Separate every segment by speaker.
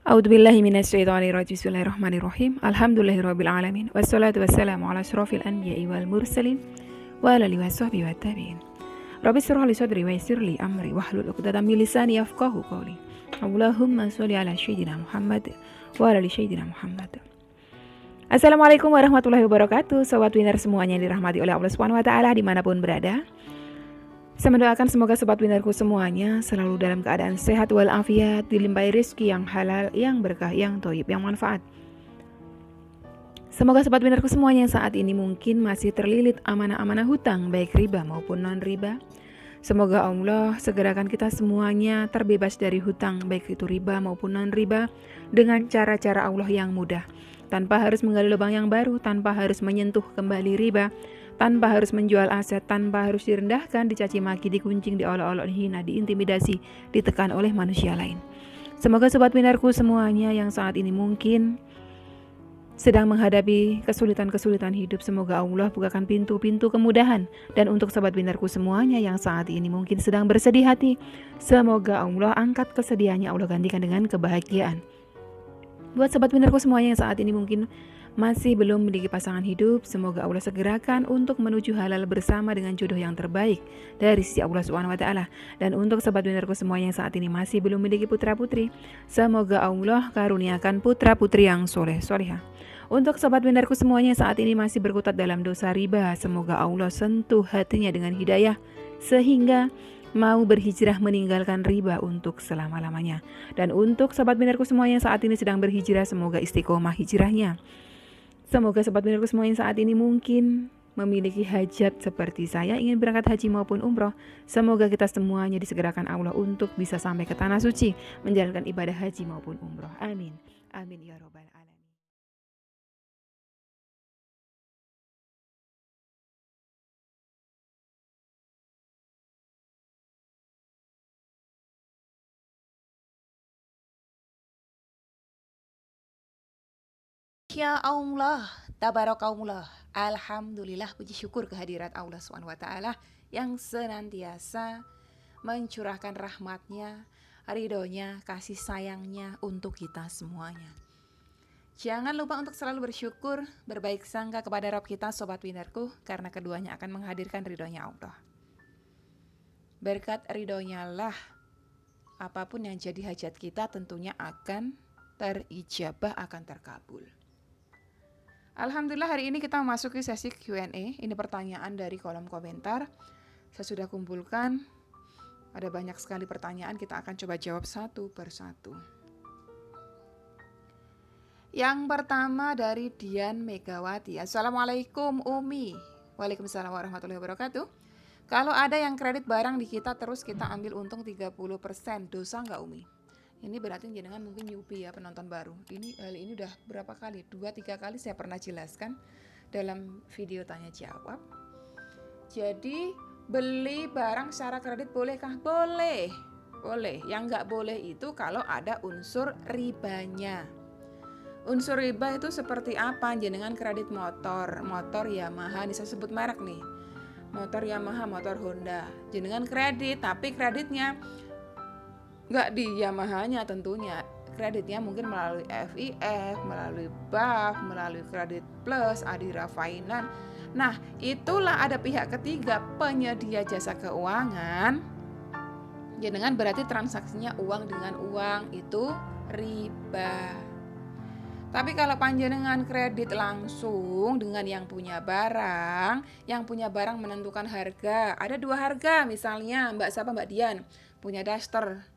Speaker 1: A'udzubillahi minasyaitonirrajim. Bismillahirrahmanirrahim. Alhamdulillahirabbil alamin. Wassalatu wassalamu ala asyrofil anbiya'i wal mursalin wa ala alihi washabbihi wattabi'in. Rabbi shrah li sadri wa yassir li amri wahlul 'uqdatam min lisani yafqahu qawli. Allahumma sholli ala sayyidina Muhammad wa ala ali sayyidina Muhammad. Assalamualaikum warahmatullahi wabarakatuh. Sobat Winner semuanya yang dirahmati oleh Allah Subhanahu wa taala dimanapun berada. Saya mendoakan semoga sobat winnerku semuanya selalu dalam keadaan sehat walafiat, dilimpahi rezeki yang halal, yang berkah, yang thayyib, yang manfaat. Semoga sobat winnerku semuanya yang saat ini mungkin masih terlilit amanah-amanah hutang, baik riba maupun non-riba. Semoga Allah segerakan kita semuanya terbebas dari hutang, baik itu riba maupun non-riba, dengan cara-cara Allah yang mudah. Tanpa harus menggali lubang yang baru, tanpa harus menyentuh kembali riba, tanpa harus menjual aset, tanpa harus direndahkan, dicaci maki, dikuncing, diolok-olok, dihina, diintimidasi, ditekan oleh manusia lain. Semoga sobat winnerku semuanya yang saat ini mungkin sedang menghadapi kesulitan-kesulitan hidup, semoga Allah bukakan pintu-pintu kemudahan. Dan untuk sobat winnerku semuanya yang saat ini mungkin sedang bersedih hati, semoga Allah angkat kesedihannya, Allah gantikan dengan kebahagiaan. Buat sobat winnerku semuanya yang saat ini mungkin masih belum memiliki pasangan hidup, semoga Allah segerakan untuk menuju halal bersama dengan jodoh yang terbaik dari sisi Allah Subhanahu wa taala. Dan untuk sobat winnerku semuanya yang saat ini masih belum memiliki putra-putri, semoga Allah karuniakan putra-putri yang soleh-solehah. Untuk sobat winnerku semuanya yang saat ini masih berkutat dalam dosa riba, semoga Allah sentuh hatinya dengan hidayah sehingga mau berhijrah meninggalkan riba untuk selama-lamanya. Dan untuk sobat winnerku semuanya yang saat ini sedang berhijrah, semoga istiqomah hijrahnya. Semoga sobat winnerku semuanya saat ini mungkin memiliki hajat seperti saya, ingin berangkat haji maupun umroh. Semoga kita semuanya disegerakan Allah untuk bisa sampai ke tanah suci, menjalankan ibadah haji maupun umroh. Amin. Amin ya robbal alamin.
Speaker 2: Ya Allah, tabarakallah, alhamdulillah, puji syukur kehadirat Allah SWT yang senantiasa mencurahkan rahmatnya, ridhonya, kasih sayangnya untuk kita semuanya. Jangan lupa untuk selalu bersyukur, berbaik sangka kepada Rabb kita, sobat winnerku, karena keduanya akan menghadirkan ridhonya Allah. Berkat ridhonya lah, apapun yang jadi hajat kita tentunya akan terijabah, akan terkabul. Alhamdulillah hari ini kita memasuki sesi Q&A. Ini pertanyaan dari kolom komentar. Saya sudah kumpulkan. Ada banyak sekali pertanyaan, kita akan coba jawab satu persatu. Yang pertama dari Dian Megawati. Assalamualaikum Umi. Waalaikumsalam warahmatullahi wabarakatuh. Kalau ada yang kredit barang di kita terus kita ambil untung 30%, dosa nggak Umi? Ini berarti jenengan mungkin newbie ya, penonton baru. Hal ini udah berapa kali? 2-3 kali saya pernah jelaskan dalam video tanya jawab. Jadi beli barang secara kredit bolehkah? Boleh. Boleh. Yang nggak boleh itu kalau ada unsur ribanya. Unsur riba itu seperti apa? Jenengan kredit motor Yamaha, ini saya sebut merek nih. Motor Yamaha, motor Honda. Jenengan kredit, tapi kreditnya nggak di Yamaha-nya tentunya, kreditnya mungkin melalui FIF, melalui BAF, melalui Kredit Plus, Adira Finance. Nah, itulah ada pihak ketiga, penyedia jasa keuangan. Dengan berarti transaksinya uang dengan uang, itu riba. Tapi kalau panjenengan kredit langsung dengan yang punya barang menentukan harga. Ada 2 harga, misalnya Mbak Dian punya Duster.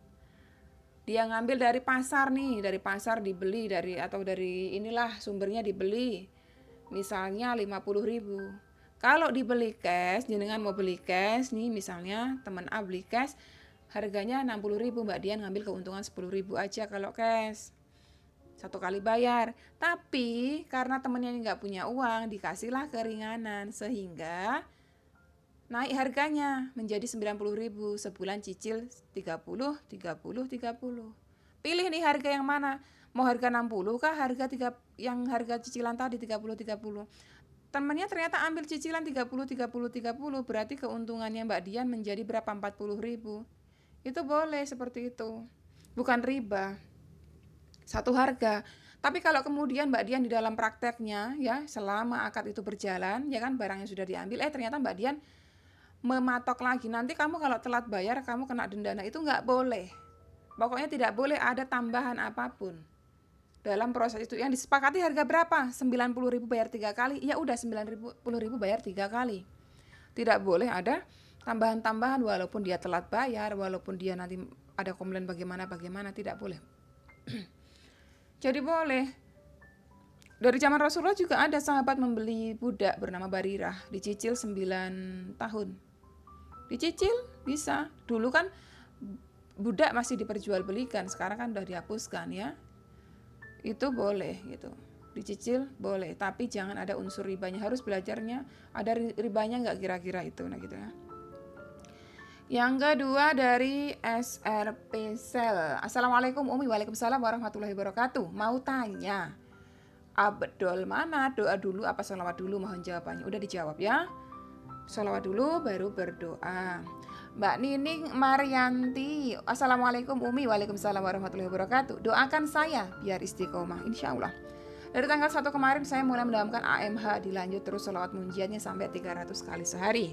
Speaker 2: Dia ngambil dari pasar nih, dari pasar dibeli atau dari inilah sumbernya dibeli. Misalnya 50.000. Kalau dibeli cash, jenengan mau beli cash nih, misalnya teman A beli cash, harganya 60.000, Mbak Dian ngambil keuntungan 10.000 aja kalau cash. 1 kali bayar. Tapi karena temennya nggak punya uang, dikasihlah keringanan sehingga naik harganya menjadi 90.000, sebulan cicil 30. Pilih nih harga yang mana? Mau harga 60 kah yang harga cicilan tadi 30. Temennya ternyata ambil cicilan 30, berarti keuntungannya Mbak Dian menjadi berapa? 40.000. Itu boleh seperti itu. Bukan riba. satu harga. Tapi kalau kemudian Mbak Dian di dalam prakteknya ya, selama akad itu berjalan ya kan, barangnya sudah diambil, ternyata Mbak Dian mematok lagi, nanti kamu kalau telat bayar kamu kena denda. Nah, itu nggak boleh. Pokoknya tidak boleh ada tambahan apapun dalam proses itu. Yang disepakati harga berapa? 90.000 bayar 3 kali. Ya udah 90.000 bayar 3 kali. Tidak boleh ada tambahan-tambahan walaupun dia telat bayar, walaupun dia nanti ada komplain bagaimana, tidak boleh. Jadi boleh. Dari zaman Rasulullah juga ada sahabat membeli budak bernama Barirah, dicicil 9 tahun. Dicicil bisa. Dulu kan budak masih diperjualbelikan, sekarang kan udah dihapuskan ya. Itu boleh gitu. Dicicil boleh, tapi jangan ada unsur ribanya. Harus belajarnya ada ribanya nggak kira-kira itu, nah gitu ya. Yang kedua dari SRP Sel. Assalamualaikum Umi. Waalaikumsalam warahmatullahi wabarakatuh. Mau tanya, abdol mana? Doa dulu apa sholawat dulu? Mohon jawabannya. Udah dijawab ya. Sholawat dulu baru berdoa. Mbak Nining Marianti. Assalamualaikum Umi. Waalaikumsalam warahmatullahi wabarakatuh. Doakan saya biar istiqomah insya Allah. Dari tanggal 1 kemarin saya mulai mendapatkan AMH, dilanjut terus sholawat munjiatnya sampai 300 kali sehari.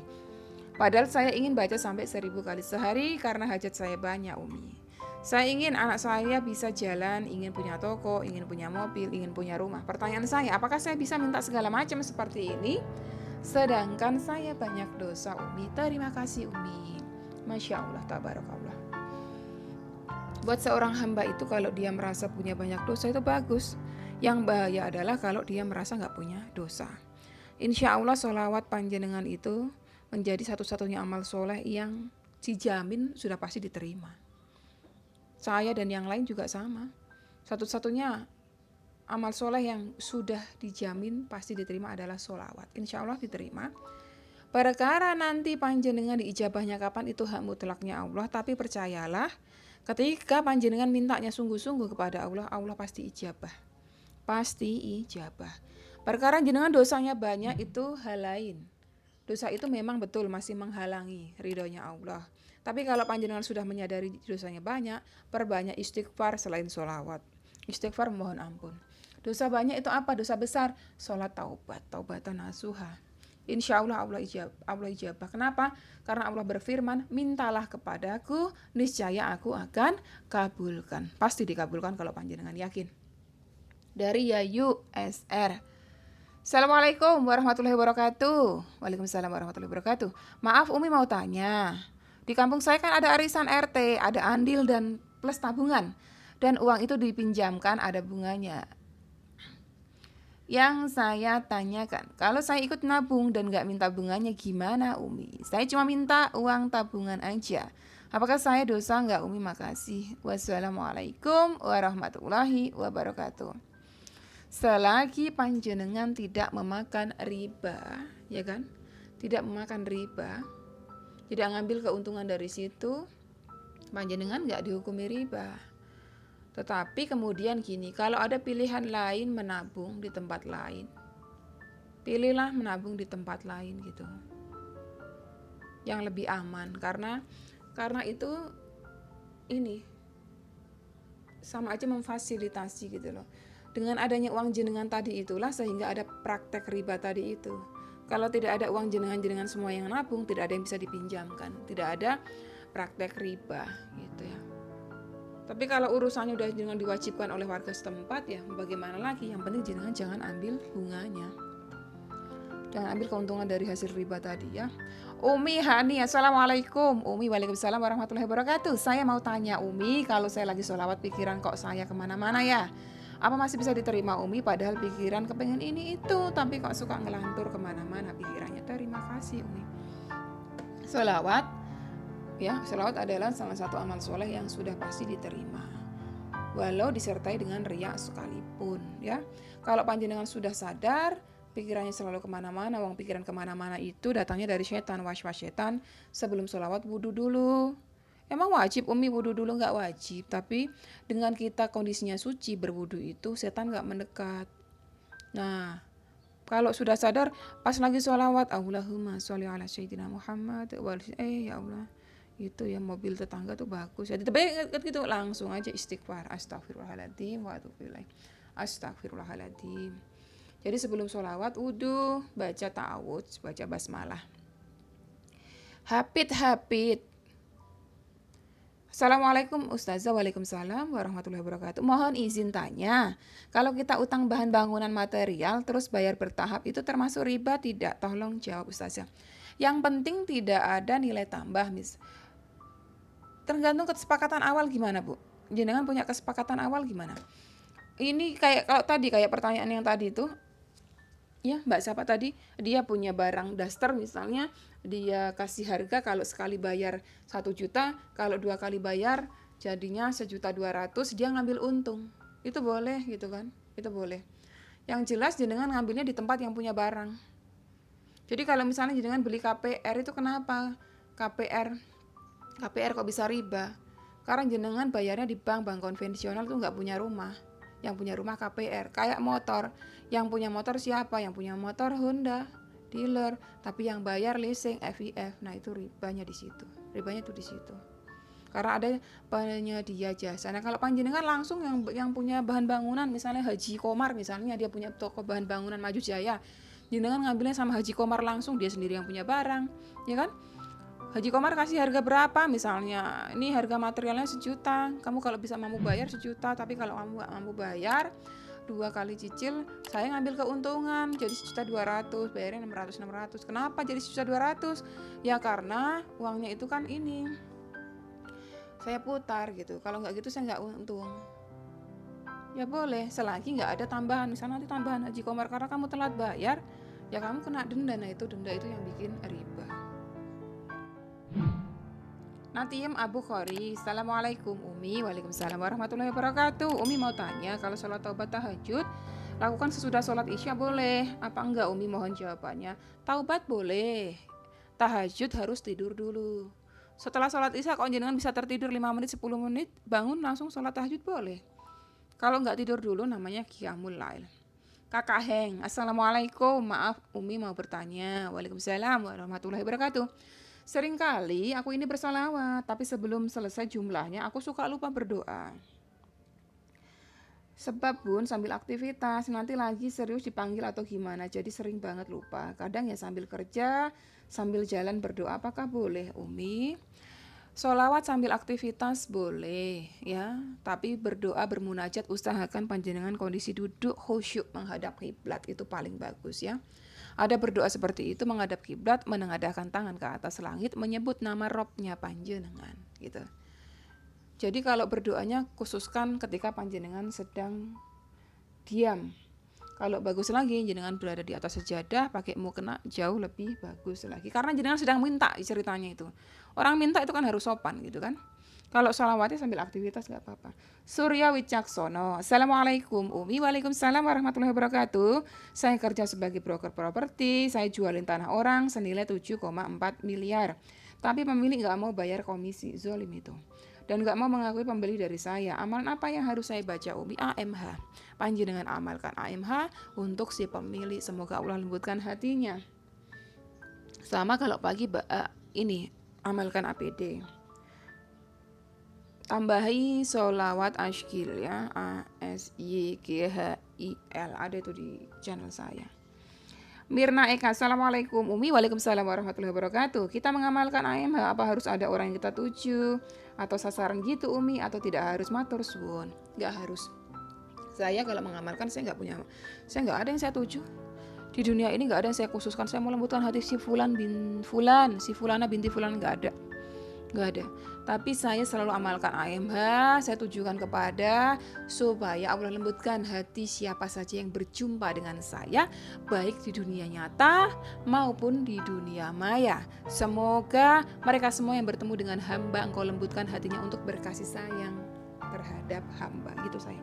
Speaker 2: Padahal saya ingin baca sampai 1000 kali sehari karena hajat saya banyak Umi. Saya ingin anak saya bisa jalan, ingin punya toko, ingin punya mobil, ingin punya rumah. Pertanyaan saya, apakah saya bisa minta segala macam seperti ini? Sedangkan saya banyak dosa Umi. Terima kasih Umi. Masya Allah, tabarakallah. Buat seorang hamba itu kalau dia merasa punya banyak dosa itu bagus. Yang bahaya adalah kalau dia merasa gak punya dosa. Insya Allah sholawat panjenengan itu menjadi satu-satunya amal soleh yang dijamin sudah pasti diterima. Saya dan yang lain juga sama. Satu-satunya amal soleh yang sudah dijamin pasti diterima adalah sholawat. Insya Allah diterima. Perkara nanti panjenengan diijabahnya kapan itu hak mutlaknya Allah. Tapi percayalah, ketika panjenengan mintanya sungguh-sungguh kepada Allah, Allah pasti ijabah. Pasti ijabah. Perkara jenengan dosanya banyak itu hal lain. Dosa itu memang betul masih menghalangi ridhonya Allah. Tapi kalau panjenengan sudah menyadari dosanya banyak, perbanyak istighfar selain sholawat. Istighfar mohon ampun. Dosa banyak itu apa? Dosa besar. Sholat taubat, taubatan nasuha. Insya Allah Allah ijabah. Kenapa? Karena Allah berfirman, mintalah kepadaku, niscaya aku akan kabulkan. Pasti dikabulkan kalau panjenengan yakin. Dari Yayu SR. Assalamualaikum warahmatullahi wabarakatuh. Waalaikumsalam warahmatullahi wabarakatuh. Maaf Umi mau tanya. Di kampung saya kan ada arisan RT, ada andil dan plus tabungan. Dan uang itu dipinjamkan ada bunganya. Yang saya tanyakan, kalau saya ikut nabung dan gak minta bunganya gimana Umi? Saya cuma minta uang tabungan aja. Apakah saya dosa gak Umi? Makasih. Wassalamualaikum warahmatullahi wabarakatuh. Selagi panjenengan tidak memakan riba, ya kan? Tidak memakan riba, tidak ngambil keuntungan dari situ, panjenengan nggak dihukumi riba. Tetapi kemudian gini, kalau ada pilihan lain menabung di tempat lain, pilihlah menabung di tempat lain gitu, yang lebih aman. Karena itu ini sama aja memfasilitasi gitu loh. Dengan adanya uang jenengan tadi itulah sehingga ada praktek riba tadi itu. Kalau tidak ada uang jenengan semua yang nabung, tidak ada yang bisa dipinjamkan, tidak ada praktek riba gitu ya. Tapi kalau urusannya udah jenengan diwajibkan oleh warga setempat ya bagaimana lagi, yang penting jenengan jangan ambil bunganya. Jangan ambil keuntungan dari hasil riba tadi ya. Umi Hani, Assalamualaikum. Umi, Waalaikumsalam warahmatullahi wabarakatuh. Saya mau tanya Umi, kalau saya lagi sholawat pikiran kok saya kemana-mana ya, apa masih bisa diterima Umi? Padahal pikiran kepengen ini itu, tapi kok suka ngelantur kemana-mana pikirannya. Terima kasih Umi. Sholawat ya, sholawat adalah salah satu amal soleh yang sudah pasti diterima, walau disertai dengan riya sekalipun ya. Kalau panjenengan sudah sadar pikirannya selalu kemana-mana, uang pikiran kemana-mana itu datangnya dari setan, waswas setan. Sebelum sholawat wudu dulu. Emang wajib Umi wudu dulu? Nggak wajib, tapi dengan kita kondisinya suci berwudu itu setan nggak mendekat. Nah, kalau sudah sadar pas lagi sholawat, Allahumma sholli ala sayyidina Muhammad ya Allah, Itu ya, mobil tetangga tuh bagus ya. Tapi gitu langsung aja istighfar, astagfirullahaladzim wa atubu ilaih. Astagfirullahaladzim. Jadi sebelum sholawat wudu, baca ta'awudz, baca basmalah. Hapit. Assalamualaikum Ustazah. Waalaikumsalam warahmatullahi wabarakatuh. Mohon izin tanya, kalau kita utang bahan bangunan material terus bayar bertahap itu termasuk riba tidak? Tolong jawab Ustazah. Yang penting tidak ada nilai tambah, tergantung kesepakatan awal gimana Bu. Jenengan punya kesepakatan awal gimana? Ini kayak kalau tadi, kayak pertanyaan yang tadi itu ya, Mbak siapa tadi, dia punya barang daster misalnya, dia kasih harga kalau sekali bayar 1 juta, kalau 2 kali bayar jadinya 1.200.000, dia ngambil untung. Itu boleh gitu kan, itu boleh. Yang jelas jenengan ngambilnya di tempat yang punya barang. Jadi kalau misalnya jenengan beli KPR itu kenapa KPR kok bisa riba? Karena jenengan bayarnya di bank konvensional tuh nggak punya rumah. Yang punya rumah KPR. Kayak motor, yang punya motor siapa? Yang punya motor Honda, dealer. Tapi yang bayar leasing FIF. Nah itu ribanya di situ. Ribanya tuh di situ. Karena ada penyedia jasa. Nah kalau panjenengan langsung yang punya bahan bangunan, misalnya Haji Komar misalnya, dia punya toko bahan bangunan Maju Jaya, jenengan ngambilnya sama Haji Komar langsung, dia sendiri yang punya barang, ya kan? Haji Komar kasih harga berapa misalnya, ini harga materialnya 1 juta, kamu kalau bisa mampu bayar 1 juta, tapi kalau kamu gak mampu bayar 2 kali cicil, saya ngambil keuntungan jadi 1.200.000, bayarnya 600. Kenapa jadi 1.200.000? Ya karena uangnya itu kan ini saya putar gitu, kalau nggak gitu saya nggak untung. Ya boleh, selagi nggak ada tambahan, misalnya nanti tambahan Haji Komar karena kamu telat bayar, ya kamu kena denda. Nah itu denda itu yang bikin riba. Natiem Abu Khori, Assalamualaikum Umi. Waalaikumsalam warahmatullahi wabarakatuh. Umi mau tanya, kalau sholat taubat tahajud lakukan sesudah sholat isya boleh apa enggak Umi? Mohon jawabannya. Taubat boleh, tahajud harus tidur dulu. Setelah sholat isya kalau jenengan bisa tertidur 5 menit 10 menit, bangun langsung sholat tahajud boleh. Kalau enggak tidur dulu namanya qiyamul lail. Kakak Heng, Assalamualaikum. Maaf Umi mau bertanya. Waalaikumsalam warahmatullahi wabarakatuh. Seringkali aku ini bersolawat, tapi sebelum selesai jumlahnya aku suka lupa berdoa. Sebab Bun sambil aktivitas, nanti lagi serius dipanggil atau gimana, jadi sering banget lupa. Kadang ya sambil kerja, sambil jalan berdoa, apakah boleh Umi? Solawat sambil aktivitas boleh ya, tapi berdoa bermunajat usahakan panjenengan kondisi duduk khusyuk menghadap kiblat, itu paling bagus ya. Ada berdoa seperti itu menghadap kiblat, menengadahkan tangan ke atas langit, menyebut nama Robnya panjenengan gitu. Jadi kalau berdoanya khususkan ketika panjenengan sedang diam. Kalau bagus lagi jenengan berada di atas sejadah pakai mukena, jauh lebih bagus lagi. Karena jenengan sedang minta ceritanya itu. Orang minta itu kan harus sopan gitu kan. Kalau sholawatnya sambil aktivitas gak apa-apa. Surya Wicaksono, Assalamualaikum Umi. Waalaikumsalam warahmatullahi wabarakatuh. Saya kerja sebagai broker properti. Saya jualin tanah orang senilai 7,4 miliar. Tapi pemilik gak mau bayar komisi, zolim itu. Dan gak mau mengakui pembeli dari saya. Amalan apa yang harus saya baca Umi? AMH. Panjenengan amalkan AMH untuk si pemilik. Semoga Allah lembutkan hatinya. Sama kalau pagi ini amalkan APD. Tambahi sholawat ashkil ya, ASYGHIL, ada itu di channel saya. Mirna Eka, Assalamualaikum Umi. Waalaikumsalam warahmatullahi wabarakatuh. Kita mengamalkan AMH, apa harus ada orang yang kita tuju atau sasaran gitu Umi, atau tidak harus? Matur suwun, nggak harus. Saya kalau mengamalkan saya nggak ada yang saya tuju. Di dunia ini nggak ada yang saya khususkan. Saya mau lembutkan hati si Fulan bin Fulan, si Fulana binti Fulan, nggak ada. Tapi saya selalu amalkan AMH. Saya tujukan kepada supaya Allah lembutkan hati siapa saja yang berjumpa dengan saya, baik di dunia nyata maupun di dunia maya. Semoga mereka semua yang bertemu dengan hamba Engkau lembutkan hatinya untuk berkasih sayang terhadap hamba, gitu saya.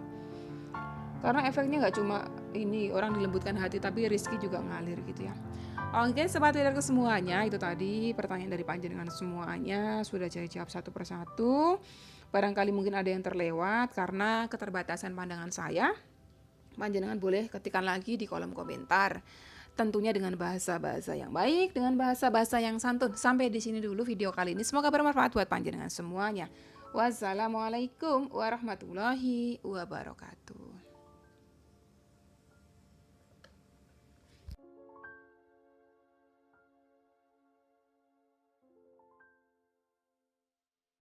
Speaker 2: Karena efeknya gak cuma ini orang dilembutkan hati, tapi rezeki juga ngalir gitu ya. Oke, sobat trader semuanya, itu tadi pertanyaan dari panjenengan semuanya sudah saya jawab satu persatu. Barangkali mungkin ada yang terlewat karena keterbatasan pandangan saya. Panjenengan boleh ketikkan lagi di kolom komentar. tentunya dengan bahasa-bahasa yang baik, dengan bahasa-bahasa yang santun. Sampai di sini dulu video kali ini. Semoga bermanfaat buat panjenengan semuanya. Wassalamualaikum warahmatullahi wabarakatuh.